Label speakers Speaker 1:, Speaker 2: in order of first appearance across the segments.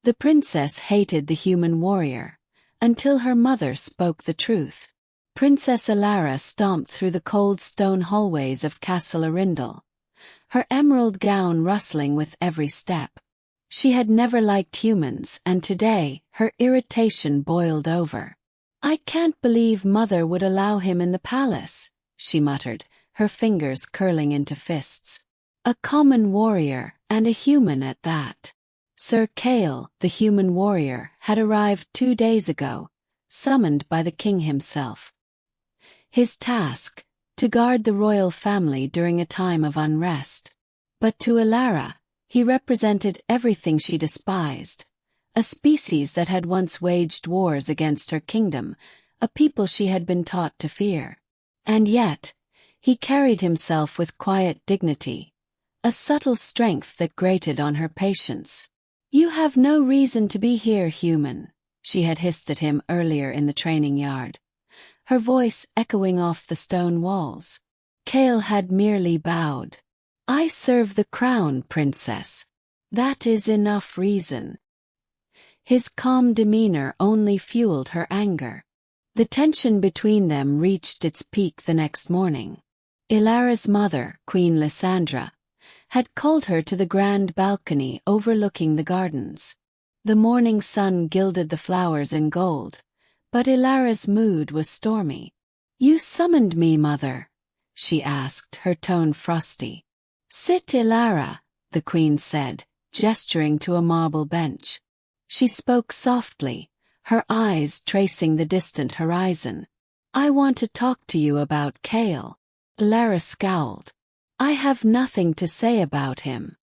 Speaker 1: The princess hated the human warrior, until her mother spoke the truth. Princess Elara stomped through the cold stone hallways of Castle Arundel, her emerald gown rustling with every step. She had never liked humans, and today, her irritation boiled over. "I can't believe Mother would allow him in the palace," she muttered, her fingers curling into fists. "A common warrior, and a human at that." Sir Kael, the human warrior, had arrived 2 days ago, summoned by the king himself. His task, to guard the royal family during a time of unrest. But to Elara, he represented everything she despised, a species that had once waged wars against her kingdom, a people she had been taught to fear. And yet, he carried himself with quiet dignity, a subtle strength that grated on her patience. "You have no reason to be here, human," she had hissed at him earlier in the training yard, her voice echoing off the stone walls. Kael had merely bowed. "I serve the crown, princess. That is enough reason." His calm demeanor only fueled her anger. The tension between them reached its peak the next morning. Elara's mother, Queen Lysandra, had called her to the grand balcony overlooking the gardens. The morning sun gilded the flowers in gold, but Elara's mood was stormy. "You summoned me, mother?" she asked, her tone frosty. "Sit, Elara," the queen said, gesturing to a marble bench. She spoke softly, her eyes tracing the distant horizon. "I want to talk to you about Kael." Elara scowled. "I have nothing to say about him.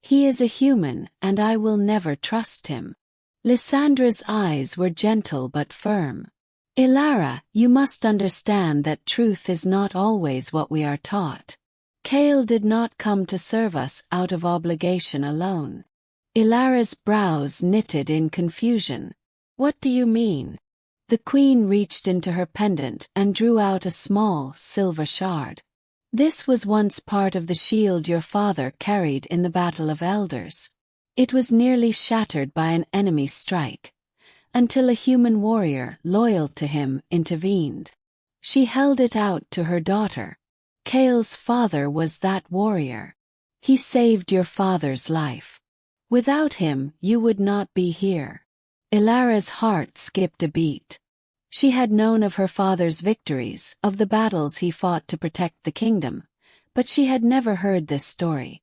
Speaker 1: He is a human, and I will never trust him." Lysandra's eyes were gentle but firm. "Elara, you must understand that truth is not always what we are taught. Kael did not come to serve us out of obligation alone." Elara's brows knitted in confusion. "What do you mean?" The queen reached into her pendant and drew out a small, silver shard. "This was once part of the shield your father carried in the Battle of Elders. It was nearly shattered by an enemy strike, until a human warrior loyal to him intervened. She held it out to her daughter. Kael's father was that warrior. He saved your father's life. Without him, you would not be here." Elara's heart skipped a beat. She had known of her father's victories, of the battles he fought to protect the kingdom, but she had never heard this story.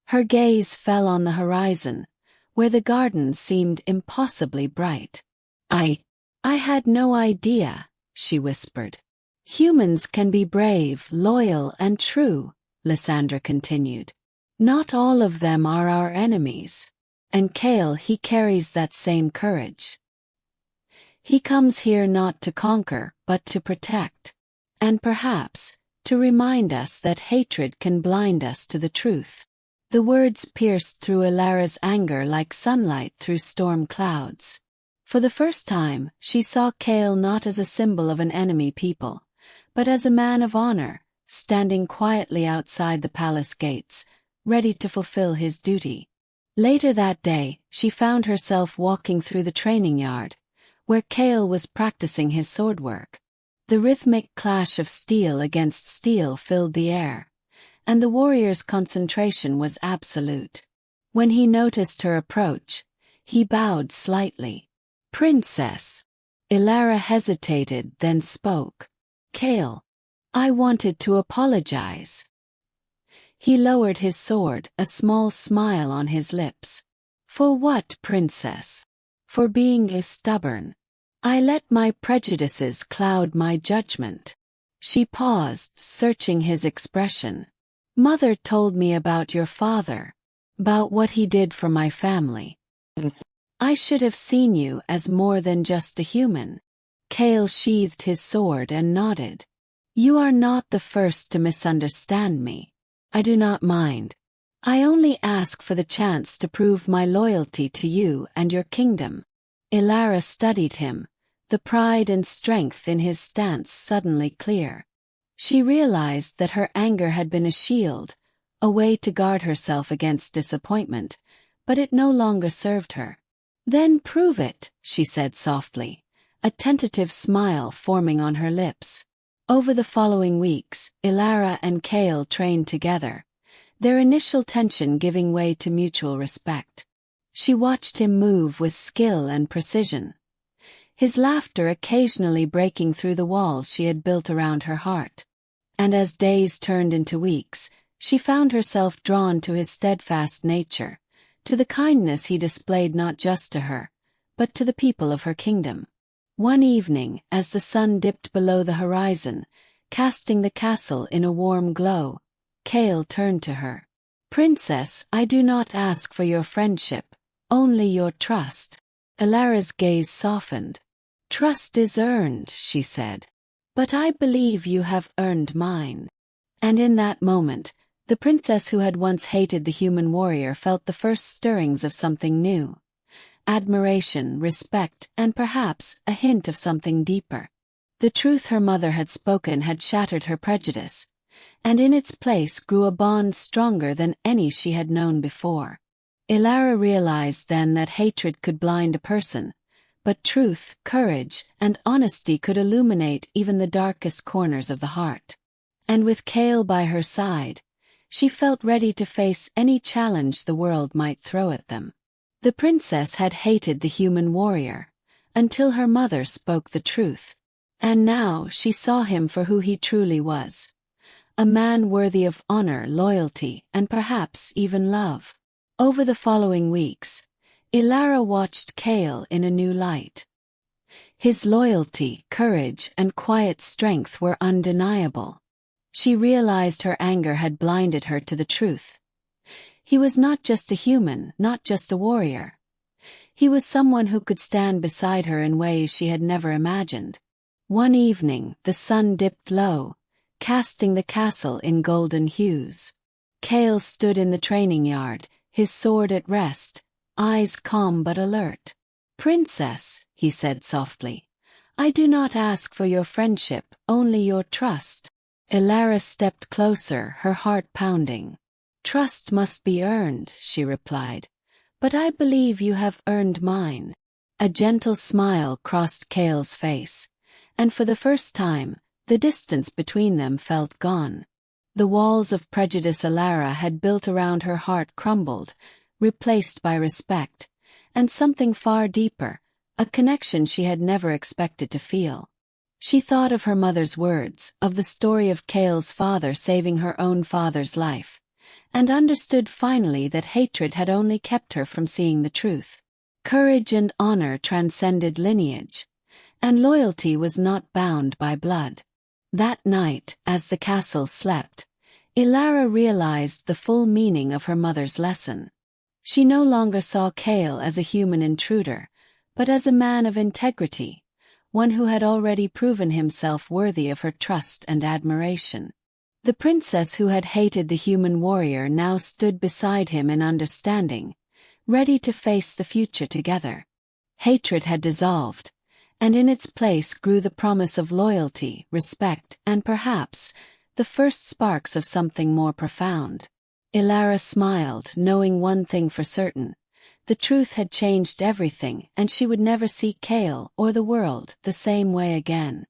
Speaker 1: Her gaze fell on the horizon, where the gardens seemed impossibly bright. I had no idea," she whispered. "Humans can be brave, loyal, and true," Lysandra continued. "Not all of them are our enemies. And Kael, he carries that same courage. He comes here not to conquer, but to protect. And perhaps, to remind us that hatred can blind us to the truth." The words pierced through Elara's anger like sunlight through storm clouds. For the first time, she saw Kael not as a symbol of an enemy people, but as a man of honor, standing quietly outside the palace gates, ready to fulfill his duty. Later that day, she found herself walking through the training yard, where Kael was practicing his swordwork. The rhythmic clash of steel against steel filled the air, and the warrior's concentration was absolute. When he noticed her approach, he bowed slightly. "Princess." Elara hesitated, then spoke. "Kael, I wanted to apologize." He lowered his sword, a small smile on his lips. "For what, princess?" "For being stubborn. I let my prejudices cloud my judgment." She paused, searching his expression. "Mother told me about your father, about what he did for my family. I should have seen you as more than just a human." Kael sheathed his sword and nodded. "You are not the first to misunderstand me. I do not mind. I only ask for the chance to prove my loyalty to you and your kingdom." Elara studied him, the pride and strength in his stance suddenly clear. She realized that her anger had been a shield, a way to guard herself against disappointment, but it no longer served her. Then prove it, she said softly, a tentative smile forming on her lips. Over the following weeks, Elara and Kael trained together, their initial tension giving way to mutual respect. She watched him move with skill and precision, his laughter occasionally breaking through the walls she had built around her heart. And as days turned into weeks, she found herself drawn to his steadfast nature, to the kindness he displayed not just to her, but to the people of her kingdom. One evening, as the sun dipped below the horizon, casting the castle in a warm glow, Kael turned to her. "Princess, I do not ask for your friendship, only your trust." Elara's gaze softened. "Trust is earned," she said. "But I believe you have earned mine." And in that moment, the princess who had once hated the human warrior felt the first stirrings of something new. Admiration, respect, and perhaps a hint of something deeper. The truth her mother had spoken had shattered her prejudice, and in its place grew a bond stronger than any she had known before. Elara realized then that hatred could blind a person, but truth, courage, and honesty could illuminate even the darkest corners of the heart. And with Kael by her side, she felt ready to face any challenge the world might throw at them. The princess had hated the human warrior, until her mother spoke the truth. And now she saw him for who he truly was. A man worthy of honor, loyalty, and perhaps even love. Over the following weeks, Elara watched Kael in a new light. His loyalty, courage, and quiet strength were undeniable. She realized her anger had blinded her to the truth. He was not just a human, not just a warrior. He was someone who could stand beside her in ways she had never imagined. One evening, the sun dipped low, casting the castle in golden hues. Kael stood in the training yard, his sword at rest, eyes calm but alert. "Princess," he said softly, "I do not ask for your friendship, only your trust." Elara stepped closer, her heart pounding. "Trust must be earned," she replied, "but I believe you have earned mine." A gentle smile crossed Kael's face, and for the first time, the distance between them felt gone. The walls of prejudice Elara had built around her heart crumbled, replaced by respect, and something far deeper, a connection she had never expected to feel. She thought of her mother's words, of the story of Kael's father saving her own father's life, and understood finally that hatred had only kept her from seeing the truth. Courage and honor transcended lineage, and loyalty was not bound by blood. That night, as the castle slept, Elara realized the full meaning of her mother's lesson. She no longer saw Kael as a human intruder, but as a man of integrity, one who had already proven himself worthy of her trust and admiration. The princess who had hated the human warrior now stood beside him in understanding, ready to face the future together. Hatred had dissolved, and in its place grew the promise of loyalty, respect, and perhaps the first sparks of something more profound. Elara smiled, knowing one thing for certain. The truth had changed everything, and she would never see Kael or the world the same way again.